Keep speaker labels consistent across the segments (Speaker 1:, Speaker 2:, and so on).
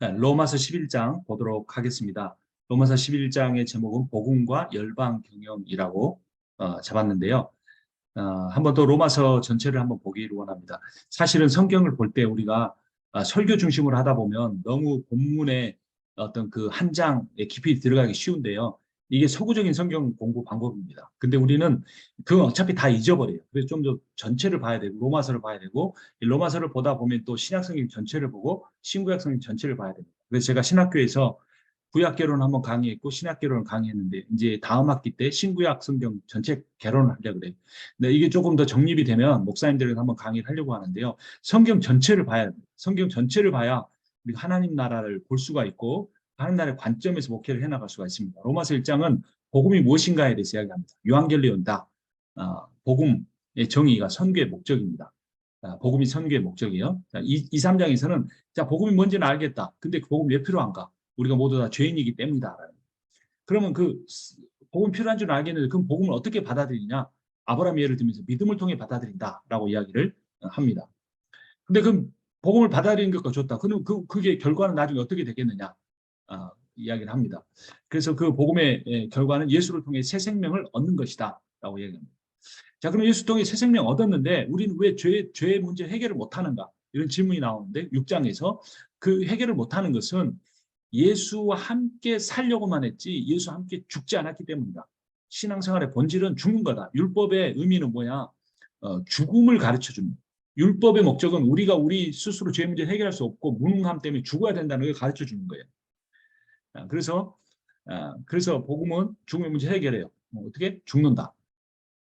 Speaker 1: 네, 로마서 11장 보도록 하겠습니다. 로마서 11장의 제목은 복음과 열방 경영이라고 잡았는데요. 한번 더 로마서 전체를 한번 보기를 원합니다. 사실은 성경을 볼 때 우리가 설교 중심으로 하다 보면 너무 본문의 어떤 그 한 장에 깊이 들어가기 쉬운데요. 이게 서구적인 성경 공부 방법입니다. 근데 우리는 그건 어차피 다 잊어버려요. 그래서 좀 더 전체를 봐야 되고 로마서를 봐야 되고 이 로마서를 보다 보면 또 신약 성경 전체를 보고 신구약 성경 전체를 봐야 됩니다. 그래서 제가 신학교에서 구약 개론을 한번 강의했고 신약 개론을 강의했는데 이제 다음 학기 때 신구약 성경 전체 개론을 하려고 그래요. 근데 이게 조금 더 정립이 되면 목사님들에게 한번 강의를 하려고 하는데요. 성경 전체를 봐야 합니다. 성경 전체를 봐야 우리가 하나님 나라를 볼 수가 있고 하나님 나라의 관점에서 목회를 해나갈 수가 있습니다. 로마서 1장은 복음이 무엇인가에 대해서 이야기합니다. 요한겔리온다. 복음의 정의가 선교의 목적입니다. 복음이 선교의 목적이에요. 3장에서는 자, 복음이 뭔지는 알겠다. 근데 그 복음이 왜 필요한가? 우리가 모두 다 죄인이기 때문이다. 그러면 그 복음 필요한 줄 알겠는데 그럼 복음을 어떻게 받아들이냐? 아브라함 예를 들면서 믿음을 통해 받아들인다라고 이야기를 합니다. 근데 그럼 복음을 받아들이는 것과 좋다. 그럼 그게 결과는 나중에 어떻게 되겠느냐? 이야기를 합니다. 그래서 그 복음의 결과는 예수를 통해 새 생명을 얻는 것이다라고 이야기합니다. 자, 그럼 예수 통해 새 생명 얻었는데 우리는 왜 죄의 문제 해결을 못하는가? 이런 질문이 나오는데 6장에서 그 해결을 못하는 것은 예수와 함께 살려고만 했지 예수와 함께 죽지 않았기 때문이다. 신앙생활의 본질은 죽는 거다. 율법의 의미는 뭐냐? 죽음을 가르쳐줍니다. 율법의 목적은 우리가 우리 스스로 죄 문제를 해결할 수 없고 무능함 때문에 죽어야 된다는 걸 가르쳐주는 거예요. 그래서 복음은 죽음의 문제 해결해요. 어떻게? 죽는다.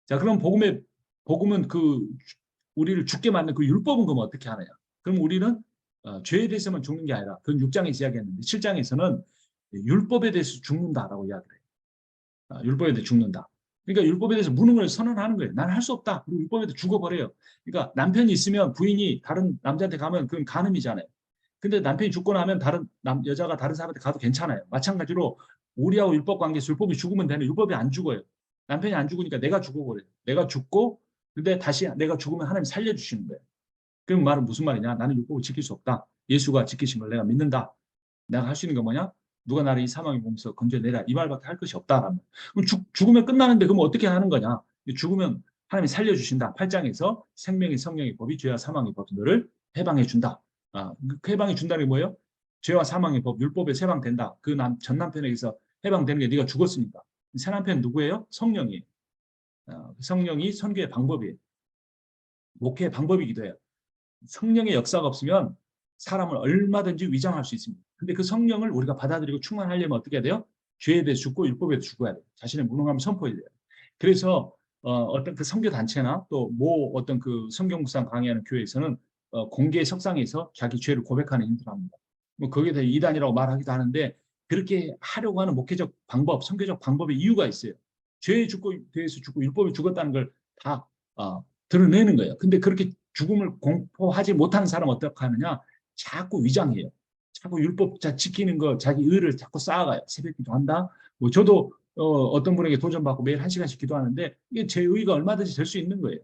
Speaker 1: 자, 그럼 복음은 그 우리를 죽게 만든 그 율법은 그럼 어떻게 하느냐? 그럼 우리는 죄에 대해서만 죽는 게 아니라 그건 6장에서 이야기했는데 7장에서는 율법에 대해서 죽는다라고 이야기를 해요. 율법에 대해서 죽는다. 그러니까 율법에 대해서 무능을 선언하는 거예요. 나는 할 수 없다. 그리고 율법에 대해서 죽어버려요. 그러니까 남편이 있으면 부인이 다른 남자한테 가면 그건 간음이잖아요. 근데 남편이 죽고 나면 여자가 다른 사람한테 가도 괜찮아요. 마찬가지로 우리하고 율법 관계에서 율법이 죽으면 되는 율법이 안 죽어요. 남편이 안 죽으니까 내가 죽어버려요. 내가 죽고 근데 다시 내가 죽으면 하나님 살려주시는 거예요. 그럼 말은 무슨 말이냐? 나는 율법을 지킬 수 없다. 예수가 지키신 걸 내가 믿는다. 내가 할 수 있는 건 뭐냐? 누가 나를 이 사망의 몸에서 건져내라. 이 말밖에 할 것이 없다라는. 그럼 죽으면 끝나는데 그럼 어떻게 하는 거냐? 죽으면 하나님이 살려주신다. 8장에서 생명의 성령의 법이 죄와 사망의 법이 너를 해방해 준다. 그 해방해 준다는 게 뭐예요? 죄와 사망의 법, 율법에 해방된다. 그 전 남편에게서 해방되는 게 네가 죽었으니까. 새 남편 누구예요? 성령이에요. 성령이 선교의 방법이에요. 목회의 방법이기도 해요. 성령의 역사가 없으면 사람을 얼마든지 위장할 수 있습니다. 근데 그 성령을 우리가 받아들이고 충만하려면 어떻게 해야 돼요? 죄에 대해 죽고 율법에 대해 죽어야 돼요. 자신의 무능함을 선포해야 돼요. 그래서 어떤 그 선교 단체나 또 어떤 그 성경 묵상 강의하는 교회에서는 공개 석상에서 자기 죄를 고백하는 인들을 합니다. 뭐 거기에 대해 이단이라고 말하기도 하는데 그렇게 하려고 하는 목회적 방법, 선교적 방법의 이유가 있어요. 죄에 대해서 죽고 율법에 죽었다는 걸 다 드러내는 거예요. 근데 그렇게 죽음을 공포하지 못하는 사람은 어떻게 하느냐? 자꾸 위장해요. 자꾸 율법 지키는 거, 자기 의를 자꾸 쌓아가요. 새벽 기도한다. 뭐 저도 어떤 분에게 도전받고 매일 1시간씩 기도하는데 이게 제 의가 얼마든지 될 수 있는 거예요.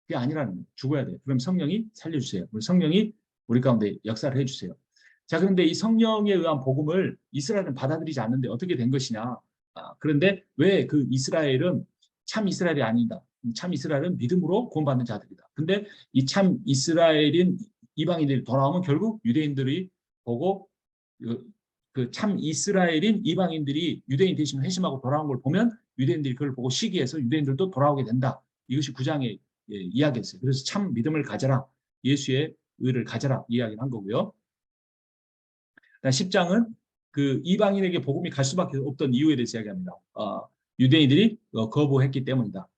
Speaker 1: 그게 아니라는 거예요. 죽어야 돼요. 그럼 성령이 살려주세요. 우리 성령이 우리 가운데 역사를 해주세요. 자, 그런데 이 성령에 의한 복음을 이스라엘은 받아들이지 않는데 어떻게 된 것이냐? 그런데 왜 그 이스라엘은 참 이스라엘이 아니다. 참 이스라엘은 믿음으로 구원받는 자들이다. 근데 이 참 이스라엘인 이방인들이 돌아오면 결국 유대인들이 보고 그 참 이스라엘인 이방인들이 유대인 대신 회심하고 돌아온 걸 보면 유대인들이 그걸 보고 시기해서 유대인들도 돌아오게 된다. 이것이 9장의 이야기였어요. 그래서 참 믿음을 가져라. 예수의 의를 가져라. 이야기를 한 거고요. 10장은 그 이방인에게 복음이 갈 수밖에 없던 이유에 대해서 이야기합니다. 유대인들이 거부했기 때문이다.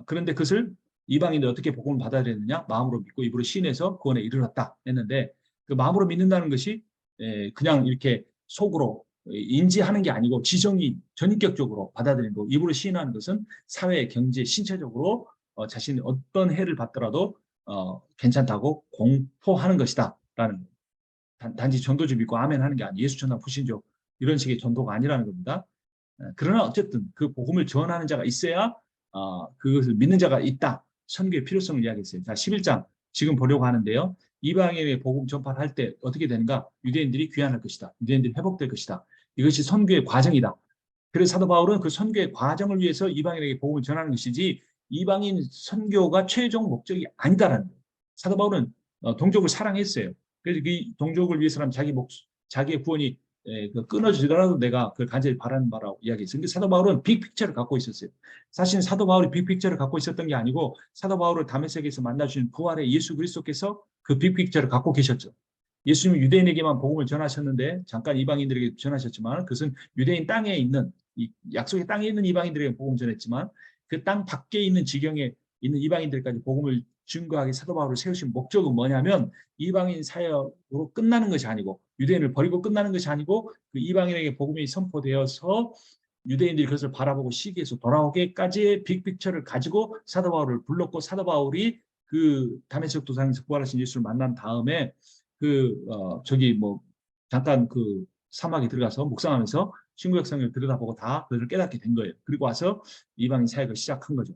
Speaker 1: 그런데 그것을 이방인들 어떻게 복음을 받아들였느냐? 마음으로 믿고 입으로 시인해서 구원에 이르렀다 했는데 그 마음으로 믿는다는 것이 그냥 이렇게 속으로 인지하는 게 아니고 지정이 전인격적으로 받아들이는 거고 입으로 시인하는 것은 사회, 경제, 신체적으로 자신이 어떤 해를 받더라도 괜찮다고 공포하는 것이다 라는 단지 전도지 믿고 아멘 하는 게 아니에요. 예수 전당 부신조 이런 식의 전도가 아니라는 겁니다. 그러나 어쨌든 그 복음을 전하는 자가 있어야 그것을 믿는 자가 있다. 선교의 필요성을 이야기했어요. 자, 11장 지금 보려고 하는데요. 이방인에게 복음 전파를 할 때 어떻게 되는가? 유대인들이 귀환할 것이다. 유대인들이 회복될 것이다. 이것이 선교의 과정이다. 그래서 사도 바울은 그 선교의 과정을 위해서 이방인에게 복음을 전하는 것이지 이방인 선교가 최종 목적이 아니다라는 거예요. 사도 바울은 동족을 사랑했어요. 그래서 그 동족을 위해서라면 자기의 구원이 끊어지더라도 내가 그걸 간절히 바라는 바라고 이야기했어요. 근데 사도 바울은 빅픽처를 갖고 있었어요. 사실 사도 바울이 빅픽처를 갖고 있었던 게 아니고 사도 바울을 다메섹에서 만나주신 부활의 예수 그리스도께서 그 빅픽처를 갖고 계셨죠. 예수님은 유대인에게만 복음을 전하셨는데 잠깐 이방인들에게 전하셨지만 그것은 유대인 땅에 있는 이 약속의 땅에 있는 이방인들에게 복음을 전했지만 그 땅 밖에 있는 지경에 있는 이방인들까지 복음을 증거하기 사도 바울을 세우신 목적은 뭐냐면 이방인 사역으로 끝나는 것이 아니고 유대인을 버리고 끝나는 것이 아니고 그 이방인에게 복음이 선포되어서 유대인들이 그것을 바라보고 시기에서 돌아오게까지의 빅픽처를 가지고 사도 바울을 불렀고 사도 바울이 그 다메섹 도상에서 부활하신 예수를 만난 다음에 저기 뭐 잠깐 그 사막에 들어가서 묵상하면서 신구약 성경을 들여다보고 다 그것을 깨닫게 된 거예요. 그리고 와서 이방인 사역을 시작한 거죠.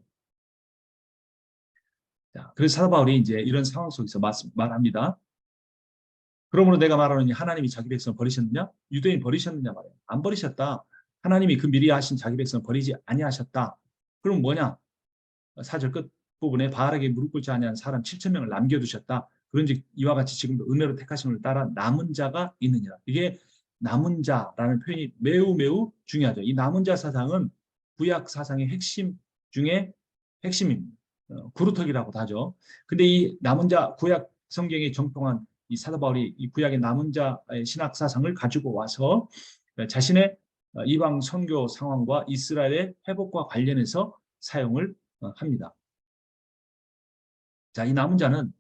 Speaker 1: 자, 그래서 사도 바울이 이제 이런 상황 속에서 말합니다. 그러므로 내가 말하노니 하나님이 자기 백성을 버리셨느냐? 유대인 버리셨느냐 말이에요. 안 버리셨다. 하나님이 그 미리 하신 자기 백성을 버리지 아니하셨다. 그럼 뭐냐? 4절 끝 부분에 바알에게 무릎 꿇지 아니한 사람 7천 명을 남겨두셨다. 그런즉 이와 같이 지금도 은혜로 택하심을 따라 남은 자가 있느니라. 이게 남은 자라는 표현이 매우 매우 중요하죠. 이 남은 자 사상은 구약 사상의 핵심 중에 핵심입니다. 구루터기라고도 하죠. 근데 이 남은 자 구약 성경에 정통한 이 사도 바울이 이 구약의 남은 자의 신학 사상을 가지고 와서 자신의 이방 선교 상황과 이스라엘의 회복과 관련해서 사용을 합니다. 자, 이 남은 자는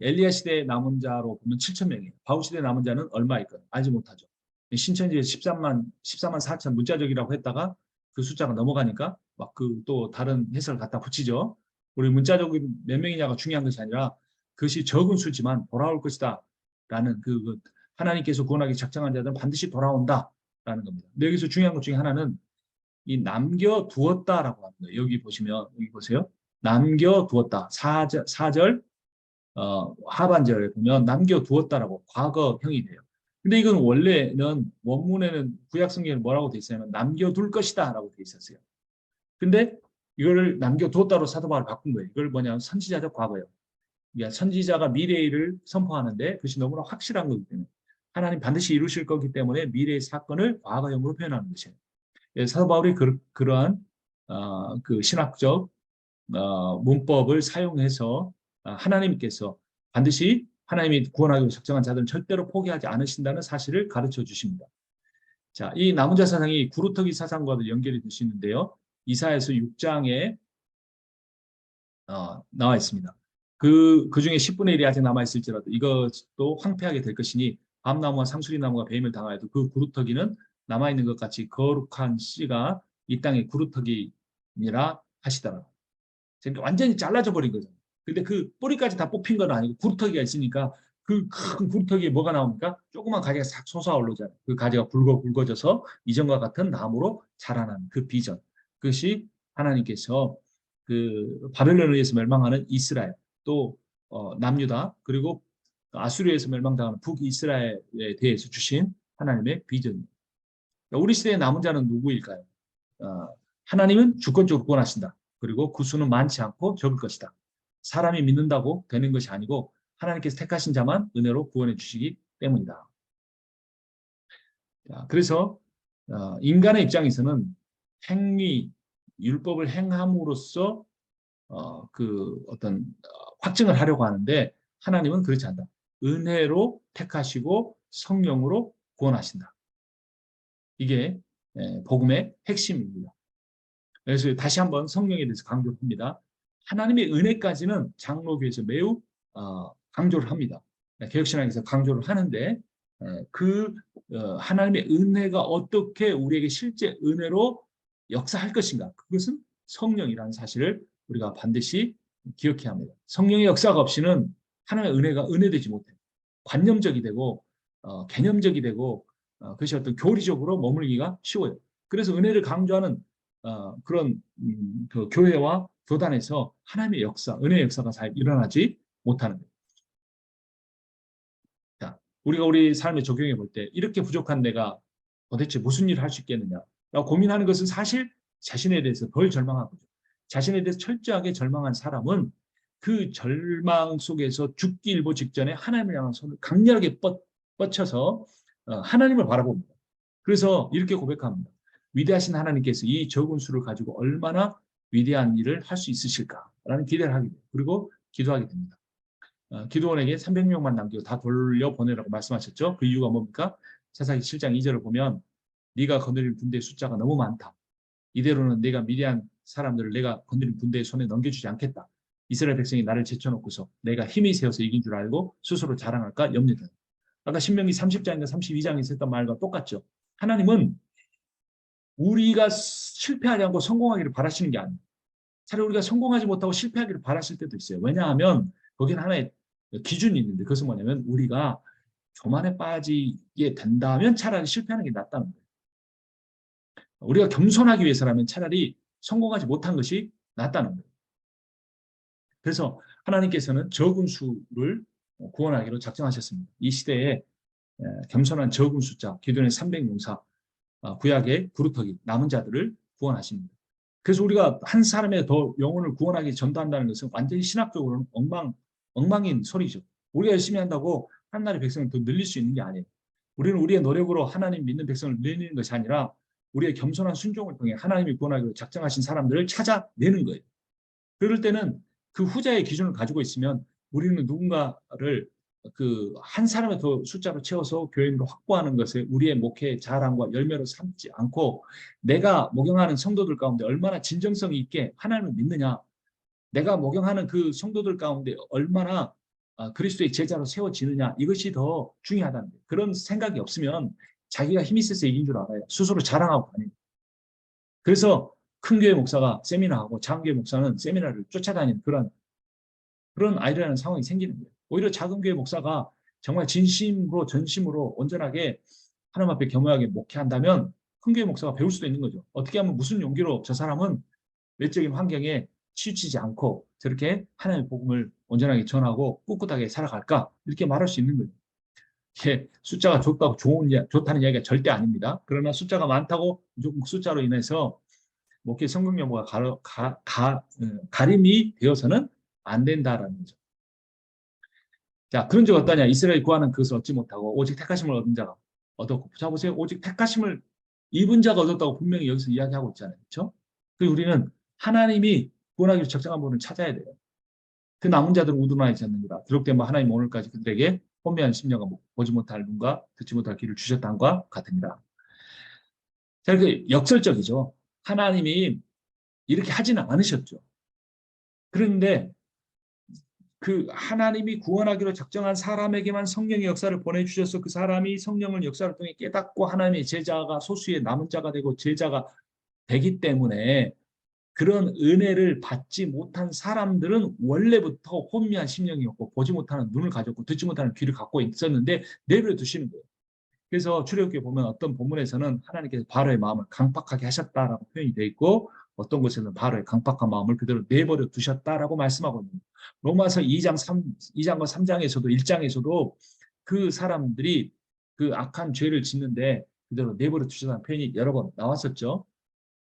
Speaker 1: 엘리야 시대의 남은 자로 보면 7천 명이에요. 바울 시대의 남은 자는 얼마일까요? 알지 못하죠. 신천지에 14만 4천 문자적이라고 했다가 그 숫자가 넘어가니까 막 그 또 다른 해석을 갖다 붙이죠. 우리 문자적인 몇 명이냐가 중요한 것이 아니라 그것이 적은 수지만 돌아올 것이다 라는 하나님께서 구원하기 작정한 자들은 반드시 돌아온다 라는 겁니다. 근데 여기서 중요한 것 중에 하나는 이 남겨두었다라고 합니다. 여기 보시면 여기 보세요. 남겨두었다. 4절 하반절에 보면 남겨두었다라고 과거형이 돼요. 근데 이건 원래는 원문에는 구약 성경에 뭐라고 돼 있어요? 남겨둘 것이다 라고 돼 있었어요. 근데 이거를 남겨두었다로 사도 바울을 바꾼 거예요. 이걸 뭐냐면 선지자적 과거예요. 그러니까 선지자가 미래의 일을 선포하는데 그것이 너무나 확실한 거기 때문에 하나님 반드시 이루실 거기 때문에 미래의 사건을 과거형으로 표현하는 것이에요. 사도 바울이 그러한 그 신학적 문법을 사용해서 하나님께서 반드시 하나님이 구원하기 위해 작정한 자들은 절대로 포기하지 않으신다는 사실을 가르쳐 주십니다. 자, 이 남은 자 사상이 구루터기 사상과도 연결이 될 수 있는데요. 이사야서 6장에 나와 있습니다. 그 중에 10분의 1이 아직 남아있을지라도 이것도 황폐하게 될 것이니 밤나무와 상수리나무가 배임을 당하여도 그 구루터기는 남아있는 것 같이 거룩한 씨가 이 땅의 구루터기니라 하시더라. 그러니까 완전히 잘라져 버린 거죠. 근데 그 뿌리까지 다 뽑힌 건 아니고 구루터기가 있으니까 그 큰 구루터기에 뭐가 나옵니까? 조그만 가지가 싹 솟아오르잖아요. 그 가지가 굵어져서 이전과 같은 나무로 자라나는 그 비전. 그것이 하나님께서 그 바벨론에 의해서 멸망하는 이스라엘, 또 남유다, 그리고 아수르에서 멸망당하는 북이스라엘에 대해서 주신 하나님의 비전입니다. 우리 시대의 남은 자는 누구일까요? 하나님은 주권적으로 구원하신다. 그리고 그 수는 많지 않고 적을 것이다. 사람이 믿는다고 되는 것이 아니고 하나님께서 택하신 자만 은혜로 구원해 주시기 때문이다. 그래서 인간의 입장에서는 율법을 행함으로써 그 어떤 확증을 하려고 하는데 하나님은 그렇지 않다. 은혜로 택하시고 성령으로 구원하신다. 이게 복음의 핵심입니다. 그래서 다시 한번 성령에 대해서 강조를 합니다. 하나님의 은혜까지는 장로교에서 매우 강조를 합니다. 개혁신학에서 강조를 하는데 하나님의 은혜가 어떻게 우리에게 실제 은혜로 역사할 것인가? 그것은 성령이라는 사실을 우리가 반드시 기억해야 합니다. 성령의 역사가 없이는 하나님의 은혜가 은혜되지 못해요. 관념적이 되고 개념적이 되고 그것이 어떤 교리적으로 머물기가 쉬워요. 그래서 은혜를 강조하는 그런 그 교회와 교단에서 하나님의 역사, 은혜의 역사가 잘 일어나지 못하는 거예요. 우리가 우리 삶에 적용해 볼 때 이렇게 부족한 내가 도대체 무슨 일을 할 수 있겠느냐라고 고민하는 것은 사실 자신에 대해서 덜 절망한 거죠. 자신에 대해서 철저하게 절망한 사람은 그 절망 속에서 죽기 일보 직전에 하나님을 향한 손을 강렬하게 뻗쳐서 하나님을 바라봅니다. 그래서 이렇게 고백합니다. 위대하신 하나님께서 이 적은 수를 가지고 얼마나 위대한 일을 할 수 있으실까라는 기대를 하게 돼요. 그리고 기도하게 됩니다. 기드온에게 300명만 남기고 다 돌려보내라고 말씀하셨죠. 그 이유가 뭡니까? 사사기 7장 2절을 보면 네가 거느린 군대의 숫자가 너무 많다. 이대로는 내가 미디안 사람들을 내가 건드린 군대의 손에 넘겨주지 않겠다. 이스라엘 백성이 나를 제쳐놓고서 내가 힘이 세어서 이긴 줄 알고 스스로 자랑할까 염려된다. 아까 신명기 30장인가 32장에서 했던 말과 똑같죠. 하나님은 우리가 실패하지 않고 성공하기를 바라시는 게 아니에요. 차라리 우리가 성공하지 못하고 실패하기를 바라실 때도 있어요. 왜냐하면 거기는 하나의 기준이 있는데 그것은 뭐냐면 우리가 교만에 빠지게 된다면 차라리 실패하는 게 낫다는 거예요. 우리가 겸손하기 위해서라면 차라리 성공하지 못한 것이 낫다는 거예요. 그래서 하나님께서는 적은 수를 구원하기로 작정하셨습니다. 이 시대에 겸손한 적은 숫자, 기존의 300용사, 구약의 구루터기, 남은 자들을 구원하십니다. 그래서 우리가 한 사람의 더 영혼을 구원하기 전도한다는 것은 완전히 신학적으로는 엉망인 소리죠. 우리가 열심히 한다고 한 나라의 백성을 더 늘릴 수 있는 게 아니에요. 우리는 우리의 노력으로 하나님 믿는 백성을 늘리는 것이 아니라 우리의 겸손한 순종을 통해 하나님이 구원하기로 작정하신 사람들을 찾아내는 거예요. 그럴 때는 그 후자의 기준을 가지고 있으면 우리는 누군가를 그 한 사람의 더 숫자로 채워서 교인으로 확보하는 것을 우리의 목회의 자랑과 열매로 삼지 않고 내가 목용하는 성도들 가운데 얼마나 진정성 있게 하나님을 믿느냐, 내가 목용하는 그 성도들 가운데 얼마나 그리스도의 제자로 세워지느냐, 이것이 더 중요하다는 거예요. 그런 생각이 없으면 자기가 힘이 세서 이긴 줄 알아요. 스스로 자랑하고 다니는. 그래서 큰 교회 목사가 세미나하고 작은 교회 목사는 세미나를 쫓아다니는 그런 아이러니한 상황이 생기는 거예요. 오히려 작은 교회 목사가 정말 진심으로 전심으로 온전하게 하나님 앞에 겸허하게 목회한다면 큰 교회 목사가 배울 수도 있는 거죠. 어떻게 하면 무슨 용기로 저 사람은 외적인 환경에 치우치지 않고 저렇게 하나님의 복음을 온전하게 전하고 꿋꿋하게 살아갈까? 이렇게 말할 수 있는 거예요. 이게 숫자가 좋다고 좋다는 이야기가 절대 아닙니다. 그러나 숫자가 많다고 무조건 숫자로 인해서 목회 성공 여부가 가림이 되어서는 안 된다라는 거죠. 자, 그런 적 어떠냐? 이스라엘 구하는 그것을 얻지 못하고 오직 택하심을 얻은 자가 얻었고. 자, 보세요. 오직 택하심을 입은 자가 얻었다고 분명히 여기서 이야기하고 있잖아요. 그렇죠? 그리고 우리는 하나님이 구원하기로 적정한 분을 찾아야 돼요. 그 남은 자들은 우둔하지 않는구나. 기록된 바 하나님 오늘까지 그들에게 혼미한 심령과 보지 못할 눈과 듣지 못할 귀를 주셨다는과 같습니다. 자, 이렇게 역설적이죠. 하나님이 이렇게 하지는 않으셨죠. 그런데 그 하나님이 구원하기로 작정한 사람에게만 성령의 역사를 보내주셔서 그 사람이 성령을 역사를 통해 깨닫고 하나님의 제자가 소수의 남은 자가 되고 제자가 되기 때문에 그런 은혜를 받지 못한 사람들은 원래부터 혼미한 심령이었고 보지 못하는 눈을 가졌고 듣지 못하는 귀를 갖고 있었는데 내버려 두시는 거예요. 그래서 출애굽기에 보면 어떤 본문에서는 하나님께서 바로의 마음을 강팍하게 하셨다라고 표현이 되어 있고 어떤 곳에는 바로의 강팍한 마음을 그대로 내버려 두셨다라고 말씀하고 있습니다. 로마서 2장과 3장에서도 1장에서도 그 사람들이 그 악한 죄를 짓는데 그대로 내버려 두셨다는 표현이 여러 번 나왔었죠.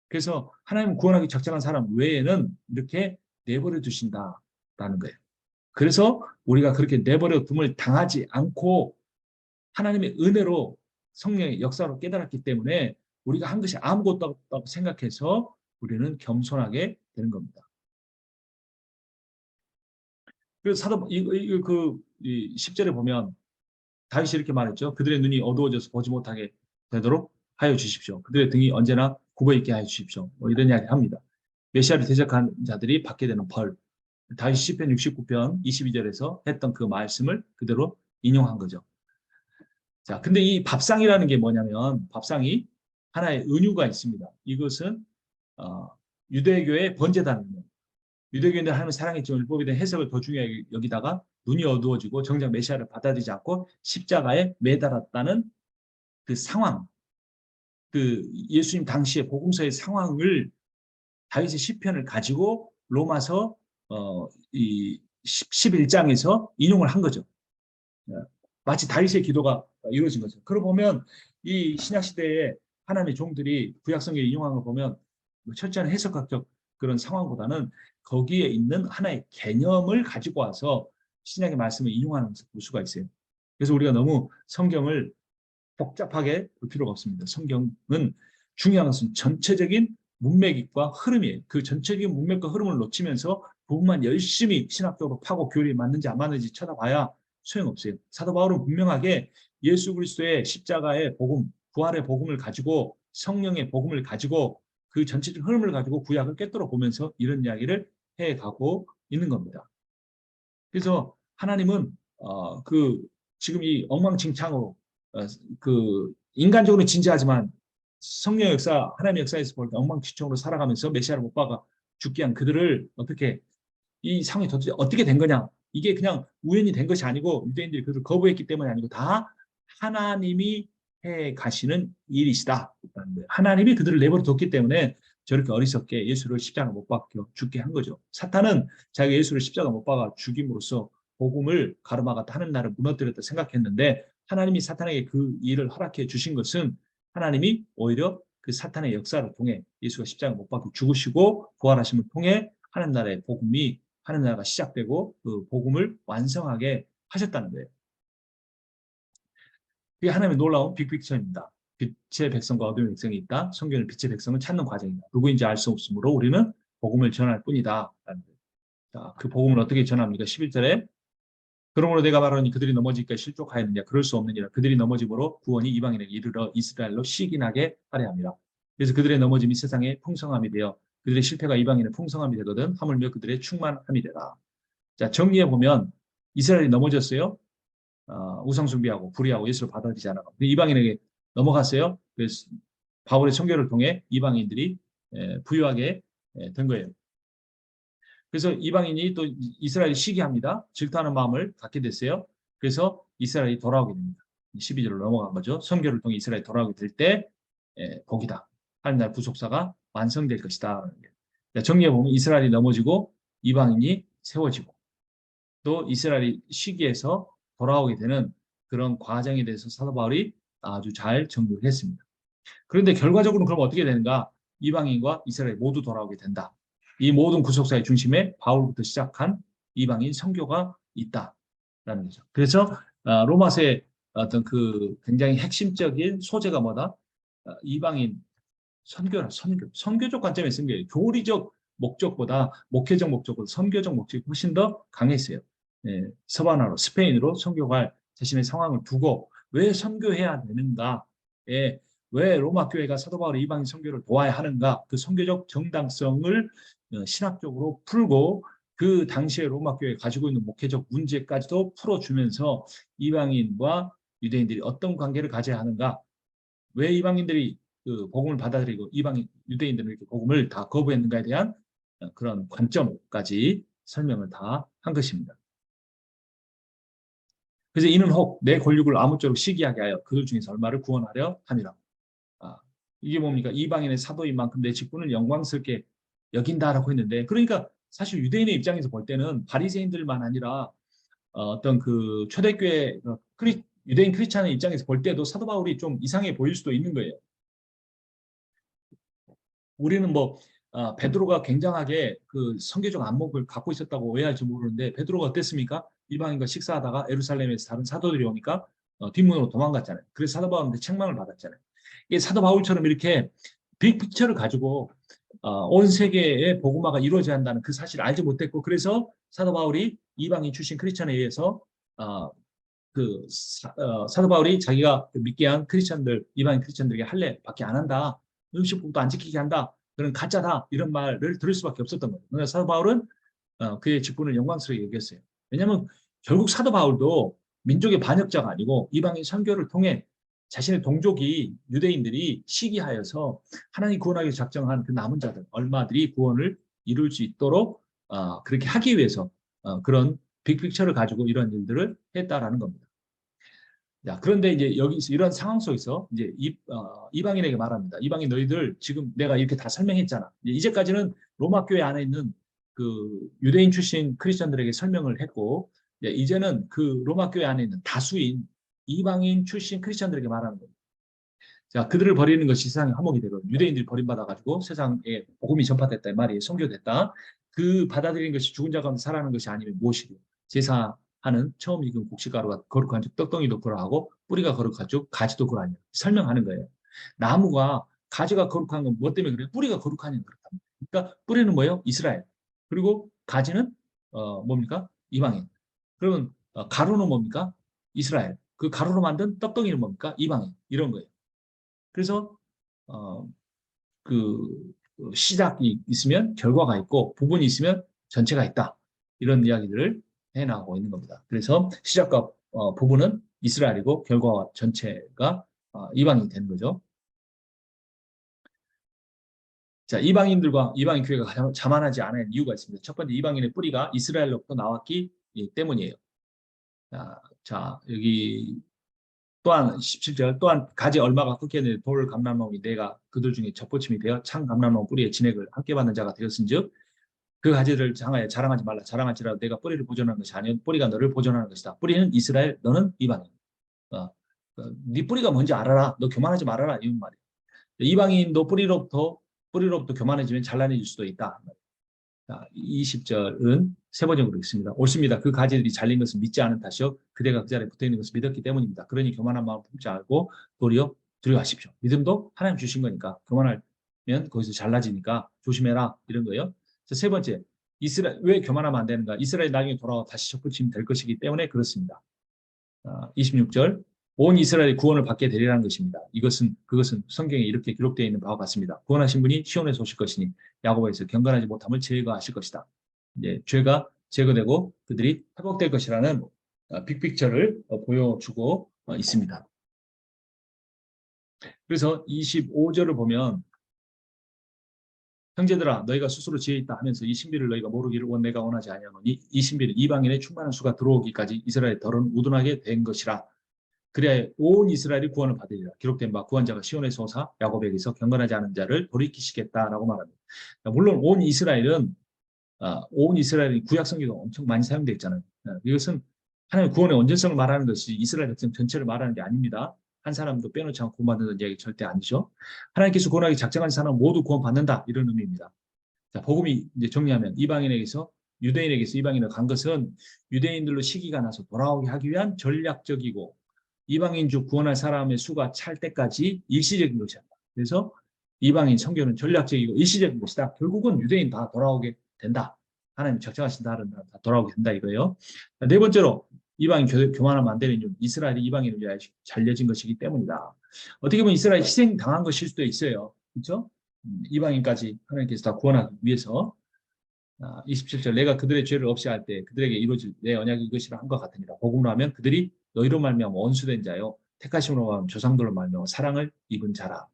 Speaker 1: 그래서 하나님 구원하기 적절한 사람 외에는 이렇게 내버려 두신다라는 거예요. 그래서 우리가 그렇게 내버려 둠을 당하지 않고 하나님의 은혜로 성령의 역사로 깨달았기 때문에 우리가 한 것이 아무것도 없다고 생각해서 우리는 겸손하게 되는 겁니다. 그래서 사도 그 10절에 보면 다윗이 이렇게 말했죠. 그들의 눈이 어두워져서 보지 못하게 되도록 하여 주십시오. 그들의 등이 언제나 굽어 있게 하여 주십시오. 뭐 이런 이야기 합니다. 메시아를 대적한 자들이 받게 되는 벌. 다윗 시편 69편 22절에서 했던 그 말씀을 그대로 인용한 거죠. 자, 근데 이 밥상이라는 게 뭐냐면 밥상이 하나의 은유가 있습니다. 이것은 유대교의 번제단입니다. 유대교인들 하나님의 사랑의 지금 율법에 대한 해석을 더 중요하게 여기다가 눈이 어두워지고 정작 메시아를 받아들이지 않고 십자가에 매달았다는 그 상황, 그 예수님 당시의 복음서의 상황을 다윗의 시편을 가지고 로마서 이 11장에서 인용을 한 거죠. 마치 다윗의 기도가 이루어진 거죠. 그러고 보면 이 신약 시대에 하나님의 종들이 구약성경에 인용한 거 보면 뭐 철저한 해석학적 그런 상황보다는 거기에 있는 하나의 개념을 가지고 와서 신약의 말씀을 인용하는 것을 볼 수가 있어요. 그래서 우리가 너무 성경을 복잡하게 볼 필요가 없습니다. 성경은 중요한 것은 전체적인 문맥과 흐름이에요. 그 전체적인 문맥과 흐름을 놓치면서 부분만 열심히 신학적으로 파고 교리에 맞는지 안 맞는지 찾아봐야 소용없어요. 사도 바울은 분명하게 예수 그리스도의 십자가의 복음, 부활의 복음을 가지고 성령의 복음을 가지고 그 전체적 흐름을 가지고 구약을 꿰뚫어 보면서 이런 이야기를 해가고 있는 겁니다. 그래서 하나님은 그 지금 이 엉망진창으로 그 인간적으로 진지하지만 성령 역사, 하나님의 역사에서 볼 때 엉망진창으로 살아가면서 메시아를 못 박아 죽게 한 그들을 어떻게 이 상황이 도대체 어떻게 된 거냐? 이게 그냥 우연히 된 것이 아니고 유대인들이 그를 거부했기 때문이 아니고 다 하나님이 해 가시는 일이시다. 하나님이 그들을 내버려 뒀기 때문에 저렇게 어리석게 예수를 십자가 못 박혀 죽게 한 거죠. 사탄은 자기가 예수를 십자가 못 박아 죽임으로써 복음을 가로막았다 하는 나를 무너뜨렸다 생각했는데 하나님이 사탄에게 그 일을 허락해 주신 것은 하나님이 오히려 그 사탄의 역사를 통해 예수가 십자가 못 박혀 죽으시고 부활하심을 통해 하나님 나라의 복음이 하나님 나라가 시작되고 그 복음을 완성하게 하셨다는 거예요. 그게 하나님의 놀라운 빅픽처입니다. 빛의 백성과 어둠의 백성이 있다. 성경의 빛의 백성을 찾는 과정이다. 누구인지 알 수 없으므로 우리는 복음을 전할 뿐이다. 자, 그 복음을 어떻게 전합니까? 11절에 그러므로 내가 말하니 그들이 넘어지기까지 실족하였느냐? 그럴 수 없느니라. 그들이 넘어짐으로 구원이 이방인에게 이르러 이스라엘로 시기나게 하려 합니다. 그래서 그들의 넘어짐이 세상에 풍성함이 되어 그들의 실패가 이방인의 풍성함이 되거든 하물며 그들의 충만함이 되라. 자, 정리해 보면 이스라엘이 넘어졌어요. 우상숭배하고 불의하고 예수를 받아들이지 않아가 이방인에게 넘어갔어요. 그래서 바울의 선교를 통해 이방인들이 부유하게 된 거예요. 그래서 이방인이 또 이스라엘이 시기합니다. 질투하는 마음을 갖게 됐어요. 그래서 이스라엘이 돌아오게 됩니다. 12절로 넘어간 거죠. 선교를 통해 이스라엘이 돌아오게 될 때 복이다. 하나님 나라 구속사가 완성될 것이다. 정리해 보면 이스라엘이 넘어지고 이방인이 세워지고 또 이스라엘이 시기에서 돌아오게 되는 그런 과정에 대해서 사도 바울이 아주 잘 정리를 했습니다. 그런데 결과적으로는 그럼 어떻게 되는가? 이방인과 이스라엘 모두 돌아오게 된다. 이 모든 구속사의 중심에 바울부터 시작한 이방인 선교가 있다라는 거죠. 그래서 로마서의 어떤 그 굉장히 핵심적인 소재가 뭐다? 이방인 선교라 선교적 관점에서 쓴 게 교리적 목적보다 목회적 목적보다 선교적 목적이 훨씬 더 강했어요. 서바나로 스페인으로 선교갈 자신의 상황을 두고 왜 선교해야 되는가에 왜 로마 교회가 사도 바울의 이방인 선교를 도와야 하는가 그 선교적 정당성을 신학적으로 풀고 그 당시에 로마 교회가 가지고 있는 목회적 문제까지도 풀어주면서 이방인과 유대인들이 어떤 관계를 가져야 하는가 왜 이방인들이 그 복음을 받아들이고 이방인 유대인들은 이렇게 복음을 다 거부했는가에 대한 그런 관점까지 설명을 다 한 것입니다. 그래서 이는 혹 내 권력을 아무쪼록 시기하게 하여 그들 중에서 얼마를 구원하려 함이라. 이게 뭡니까? 이방인의 사도인 만큼 내 직분을 영광스럽게 여긴다라고 했는데 그러니까 사실 유대인의 입장에서 볼 때는 바리새인들만 아니라 어떤 그 초대교회 유대인 크리스찬의 입장에서 볼 때도 사도 바울이 좀 이상해 보일 수도 있는 거예요. 우리는 뭐 베드로가 굉장하게 그 선교적 안목을 갖고 있었다고 오해할지 모르는데 베드로가 어땠습니까? 이방인과 식사하다가 예루살렘에서 다른 사도들이 오니까 뒷문으로 도망갔잖아요. 그래서 사도 바울한테 책망을 받았잖아요. 이게 사도 바울처럼 이렇게 빅픽처를 가지고 온 세계에 복음화가 이루어져야 한다는 그 사실을 알지 못했고 그래서 사도 바울이 이방인 출신 크리스찬에 의해서 사도 바울이 자기가 믿게 한 크리스찬들 이방인 크리스찬들에게 할례밖에 안 한다. 음식법도 안 지키게 한다. 그런 가짜다. 이런 말을 들을 수밖에 없었던 거예요. 그러나 사도 바울은 그의 직분을 영광스럽게 여겼어요. 왜냐하면 결국 사도 바울도 민족의 반역자가 아니고 이방인 선교를 통해 자신의 동족이 유대인들이 시기하여서 하나님이 구원하기 작정한 그 남은 자들 얼마들이 구원을 이룰 수 있도록 그렇게 하기 위해서 그런 빅픽처를 가지고 이런 일들을 했다라는 겁니다. 자, 그런데 이제 여기서 이런 상황 속에서 이제 이방인에게 말합니다. 이방인 너희들 지금 내가 이렇게 다 설명했잖아. 이제까지는 로마 교회 안에 있는 그 유대인 출신 크리스천들에게 설명을 했고 이제는 그 로마 교회 안에 있는 다수인 이방인 출신 크리스천들에게 말하는 겁니다. 자, 그들을 버리는 것이 세상의 화목이 되거든요. 유대인들이 버림받아가지고 세상에 복음이 전파됐다, 이 말이 선교됐다. 그 받아들이는 것이 죽은 자 가운데 살아나는 것이 아니면 무엇이고 제사하는 처음 익은 곡식가루가 거룩한 즉 떡덩이도 그러하고 뿌리가 거룩한 즉 가지도 그러하냐 설명하는 거예요. 나무가 가지가 거룩한 건 뭐 때문에 그래요? 뿌리가 거룩하니 그렇답니다. 그러니까 뿌리는 뭐예요? 이스라엘. 그리고 가지는 뭡니까? 이방인. 그러면 가루는 뭡니까? 이스라엘. 그 가루로 만든 떡덩이는 뭡니까? 이방인. 이런 거예요. 그래서 어, 그 시작이 있으면 결과가 있고 부분이 있으면 전체가 있다. 이런 이야기들을 해나가고 있는 겁니다. 그래서 시작과 부분은 이스라엘이고 결과와 전체가 이방인이 되는 거죠. 자, 이방인들과 이방인 교회가 자만하지 않은 이유가 있습니다. 첫 번째, 이방인의 뿌리가 이스라엘로부터 나왔기 때문이에요. 자, 여기 또한 17절 또한 가지 얼마가 꺾였는데 돌 감람나무이 내가 그들 중에 젖보침이 되어 창 감람나무 뿌리의 진액을 함께 받는 자가 되었은즉 그 가지를 향하여 자랑하지 말라. 자랑할지라도 내가 뿌리를 보존하는 것이 아니요 뿌리가 너를 보존하는 것이다. 뿌리는 이스라엘, 너는 이방인. 네 뿌리가 뭔지 알아라. 너 교만하지 말아라. 이런 말이에요. 이방인도 뿌리로부터 교만해지면 잘난해질 수도 있다. 20절은 세 번역으로 있습니다. 옳습니다. 그 가지들이 잘린 것을 믿지 않은 탓이요 그대가 그 자리에 붙어있는 것을 믿었기 때문입니다. 그러니 교만한 마음 품지 않고 도리어 두려워하십시오. 믿음도 하나님 주신 거니까 교만하면 거기서 잘나지니까 조심해라 이런 거예요. 세 번째, 왜 교만하면 안 되는가? 이스라엘 나중에 돌아와 다시 젖붙이면 될 것이기 때문에 그렇습니다. 26절 온 이스라엘이 구원을 받게 되리라는 것입니다. 그것은 성경에 이렇게 기록되어 있는 바와 같습니다. 구원하신 분이 시온에서 오실 것이니 야고보에서 경건하지 못함을 제거하실 것이다. 이제 죄가 제거되고 그들이 회복될 것이라는 빅픽처를 보여주고 있습니다. 그래서 25절을 보면 형제들아 너희가 스스로 지혜 있다 하면서 이 신비를 너희가 모르기를 내가 원하지 아니하노니 이 신비는 이방인의 충만한 수가 들어오기까지 이스라엘의 덜은 우둔하게 된 것이라. 그래야 온 이스라엘이 구원을 받으리라. 기록된 바 구원자가 시온에서 오사 야곱에게서 경건하지 않은 자를 돌이키시겠다라고 말합니다. 물론 온 이스라엘이 구약 성경에 엄청 많이 사용되어 있잖아요. 이것은 하나님의 구원의 온전성을 말하는 것이 이스라엘 백성 전체를 말하는 게 아닙니다. 한 사람도 빼놓지 않고 구원받는다는 이야기 절대 아니죠. 하나님께서 구원하기 작정한 사람은 모두 구원받는다 이런 의미입니다. 자, 복음이 이제 정리하면 이방인에게서 유대인에게서 이방인을 간 것은 유대인들로 시기가 나서 돌아오게 하기 위한 전략적이고 이방인 중 구원할 사람의 수가 찰 때까지 일시적인 것이다. 그래서 이방인 선교는 전략적이고 일시적인 것이다. 결국은 유대인 다 돌아오게 된다. 하나님 적정하신 다른 다 돌아오게 된다 이거예요. 네 번째로 이방인 교만하면 안 되는 이유 이스라엘이 이방인을 위하여 잘려진 것이기 때문이다. 어떻게 보면 이스라엘이 희생당한 것일 수도 있어요. 그렇죠? 이방인까지 하나님께서 다 구원하기 위해서 27절 내가 그들의 죄를 없이 할 때 그들에게 이루어질 내 언약이 이것이라 한 것 같으니라. 복음으로 하면 그들이 너희로 말미암아 원수된 자요 택하심으로 하면 조상들로 말미암아 사랑을 입은 자라.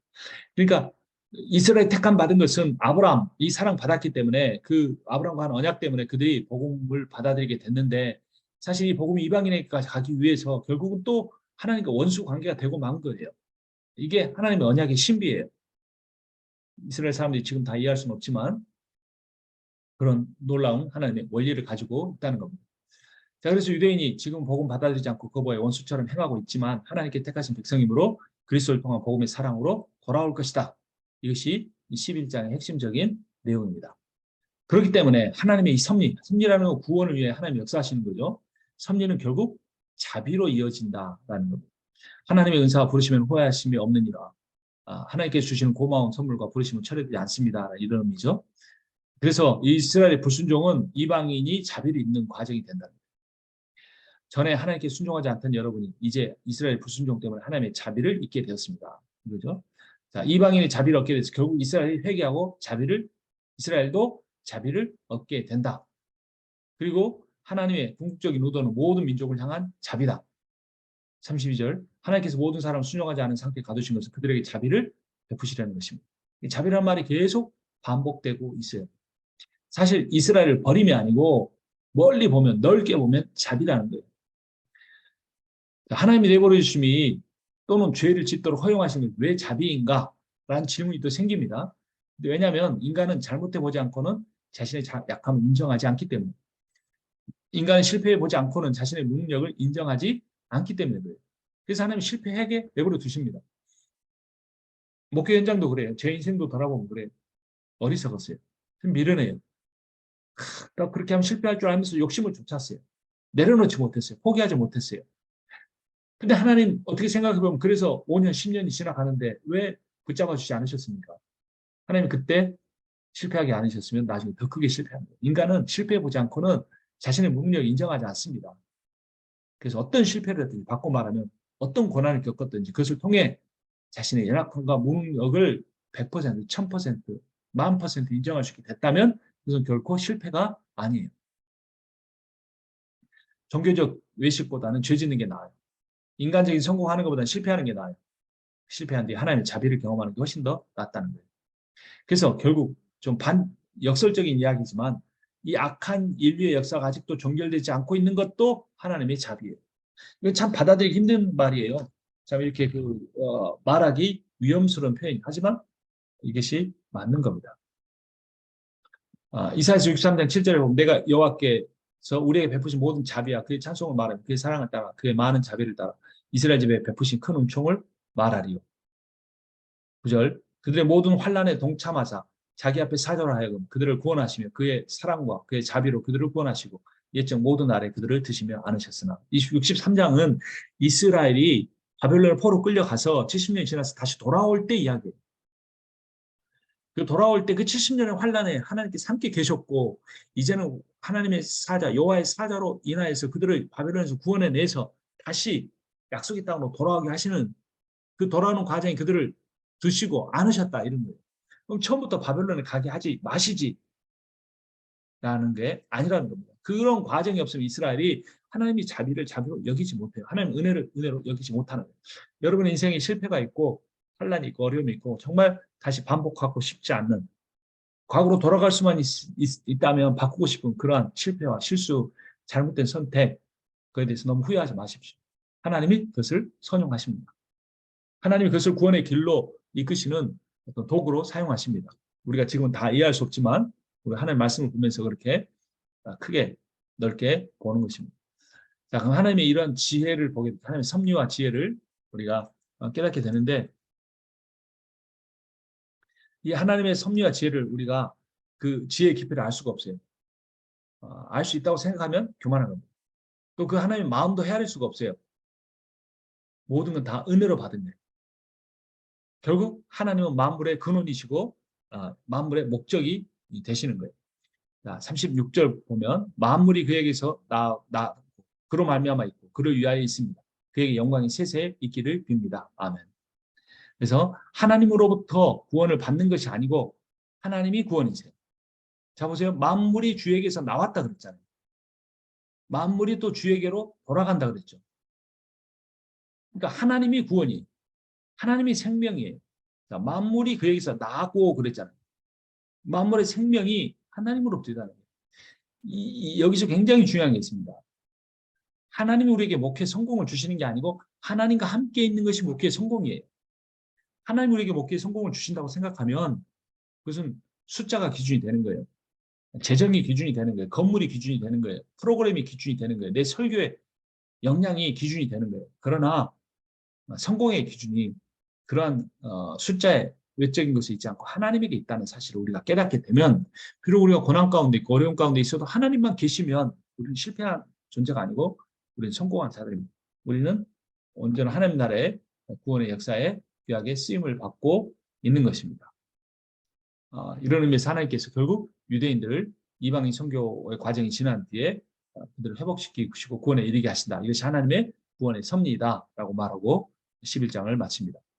Speaker 1: 그러니까 이스라엘 택함 받은 것은 아브라함 이 사랑 받았기 때문에 그 아브라함과 한 언약 때문에 그들이 복음을 받아들이게 됐는데 사실 이 복음이 이방인에게까지 가기 위해서 결국은 또 하나님과 원수 관계가 되고 만 거예요. 이게 하나님의 언약의 신비예요. 이스라엘 사람들이 지금 다 이해할 수는 없지만 그런 놀라운 하나님의 원리를 가지고 있다는 겁니다. 자, 그래서 유대인이 지금 복음 받아들이지 않고 거부의 원수처럼 행하고 있지만 하나님께 택하신 백성이므로 그리스도를 통한 복음의 사랑으로 돌아올 것이다. 이것이 이 11장의 핵심적인 내용입니다. 그렇기 때문에 하나님의 이 섭리라는 건 구원을 위해 하나님이 역사하시는 거죠. 섭리는 결국 자비로 이어진다라는 겁니다. 하나님의 은사와 부르시면 후회하심이 없느니라. 하나님께서 주시는 고마운 선물과 부르심은 철회되지 않습니다. 이런 의미죠. 그래서 이스라엘의 불순종은 이방인이 자비를 입는 과정이 된다. 전에 하나님께 순종하지 않던 여러분이 이제 이스라엘 불순종 때문에 하나님의 자비를 입게 되었습니다. 그죠? 자, 이방인의 자비를 얻게 돼서 결국 이스라엘이 회개하고 이스라엘도 자비를 얻게 된다. 그리고 하나님의 궁극적인 의도는 모든 민족을 향한 자비다. 32절 하나님께서 모든 사람을 순종하지 않은 상태에 가두신 것은 그들에게 자비를 베푸시라는 것입니다. 자비라는 말이 계속 반복되고 있어요. 사실 이스라엘을 버림이 아니고 멀리 보면 넓게 보면 자비라는 거예요. 하나님이 내버려 주심이 또는 죄를 짓도록 허용하시는 게 왜 자비인가? 라는 질문이 또 생깁니다. 왜냐하면 인간은 잘못해 보지 않고는 자신의 약함을 인정하지 않기 때문에 인간은 실패해 보지 않고는 자신의 무능력을 인정하지 않기 때문에 그래요. 그래서 하나님 실패하게 내버려 두십니다. 목회 현장도 그래요. 제 인생도 돌아보면 그래요. 어리석었어요. 미련해요. 또 그렇게 하면 실패할 줄 알면서 욕심을 쫓았어요. 내려놓지 못했어요. 포기하지 못했어요. 근데 하나님 어떻게 생각해보면 그래서 5년, 10년이 지나가는데 왜 붙잡아 주지 않으셨습니까? 하나님 그때 실패하게 않으셨으면 나중에 더 크게 실패합니다. 인간은 실패해보지 않고는 자신의 능력을 인정하지 않습니다. 그래서 어떤 실패를 했든지 바꿔 말하면 어떤 고난을 겪었든지 그것을 통해 자신의 연약함과 무능력을 100%, 1000%, 10,000% 인정할 수 있게 됐다면 그것은 결코 실패가 아니에요. 종교적 외식보다는 죄 짓는 게 나아요. 인간적인 성공하는 것보다는 실패하는 게 나아요. 실패한 뒤에 하나님의 자비를 경험하는 게 훨씬 더 낫다는 거예요. 그래서 결국 좀 역설적인 이야기지만 이 악한 인류의 역사가 아직도 종결되지 않고 있는 것도 하나님의 자비예요. 이건 참 받아들이기 힘든 말이에요. 참 이렇게 말하기 위험스러운 표현. 하지만 이것이 맞는 겁니다. 이사야서 63장 7절에 보면 내가 여호와께서 우리에게 베푸신 모든 자비와 그의 찬송을 말하며 그의 사랑을 따라 그의 많은 자비를 따라 이스라엘 집에 베푸신 큰 은총을 말하리요. 9절 그들의 모든 환난에 동참하사 자기 앞에 사자로 하여금 그들을 구원하시며 그의 사랑과 그의 자비로 그들을 구원하시고 옛적 모든 날에 그들을 드시며 안으셨으나 63장은 이스라엘이 바벨론 포로 끌려가서 70년이 지나서 다시 돌아올 때 이야기예요. 그 돌아올 때 그 70년의 환란에 하나님께서 함께 계셨고 이제는 하나님의 사자 여호와의 사자로 인하여서 그들을 바벨론에서 구원해내서 다시 약속의 땅으로 돌아오게 하시는 그 돌아오는 과정에 그들을 드시고 안으셨다 이런 거예요. 그럼 처음부터 바벨론에 가게 하지 마시지 라는 게 아니라는 겁니다. 그런 과정이 없으면 이스라엘이 하나님이 자비로 여기지 못해요. 하나님 은혜로 여기지 못하는 거예요. 여러분의 인생에 실패가 있고 환란이 있고 어려움이 있고 정말 다시 반복하고 싶지 않는 과거로 돌아갈 수만 있다면 바꾸고 싶은 그러한 실패와 실수, 잘못된 선택 그에 대해서 너무 후회하지 마십시오. 하나님이 그것을 선용하십니다. 하나님이 그것을 구원의 길로 이끄시는 어떤 도구로 사용하십니다. 우리가 지금은 다 이해할 수 없지만 우리 하나님 말씀을 보면서 그렇게 크게 넓게 보는 것입니다. 자, 그럼 하나님의 이런 지혜를 보게 하나님의 섭리와 지혜를 우리가 깨닫게 되는데 이 하나님의 섭리와 지혜를 우리가 그 지혜의 깊이를 알 수가 없어요. 알 수 있다고 생각하면 교만한 겁니다. 또 그 하나님의 마음도 헤아릴 수가 없어요. 모든 건 다 은혜로 받은 거예요. 결국 하나님은 만물의 근원이시고 만물의 목적이 되시는 거예요. 자, 36절 보면 만물이 그에게서 그로 말미암아 있고 그를 위하여 있습니다. 그에게 영광이 세세 있기를 빕니다. 아멘. 그래서 하나님으로부터 구원을 받는 것이 아니고 하나님이 구원이세요. 자 보세요. 만물이 주에게서 나왔다 그랬잖아요. 만물이 또 주에게로 돌아간다 그랬죠. 그러니까 하나님이 구원이에요. 하나님이 생명이에요. 자, 만물이 그에게서 나고 그랬잖아요. 만물의 생명이 하나님으로부터 있다는 거예요. 여기서 굉장히 중요한 게 있습니다. 하나님이 우리에게 목회 성공을 주시는 게 아니고 하나님과 함께 있는 것이 목회의 성공이에요. 하나님이 우리에게 목회의 성공을 주신다고 생각하면 그것은 숫자가 기준이 되는 거예요. 재정이 기준이 되는 거예요. 건물이 기준이 되는 거예요. 프로그램이 기준이 되는 거예요. 내 설교의 역량이 기준이 되는 거예요. 그러나 성공의 기준이 그러한 숫자의 외적인 것이 있지 않고 하나님에게 있다는 사실을 우리가 깨닫게 되면 비록 우리가 고난 가운데 있고 어려움 가운데 있어도 하나님만 계시면 우리는 실패한 존재가 아니고 우리는 성공한 자들입니다. 우리는 언제나 하나님 나라의 구원의 역사에 귀하게 쓰임을 받고 있는 것입니다. 이런 의미에서 하나님께서 결국 유대인들을 이방인 선교의 과정이 지난 뒤에 그들을 회복시키시고 구원에 이르게 하신다. 이것이 하나님의 구원의 섭리이다라고 말하고 11장을 마칩니다.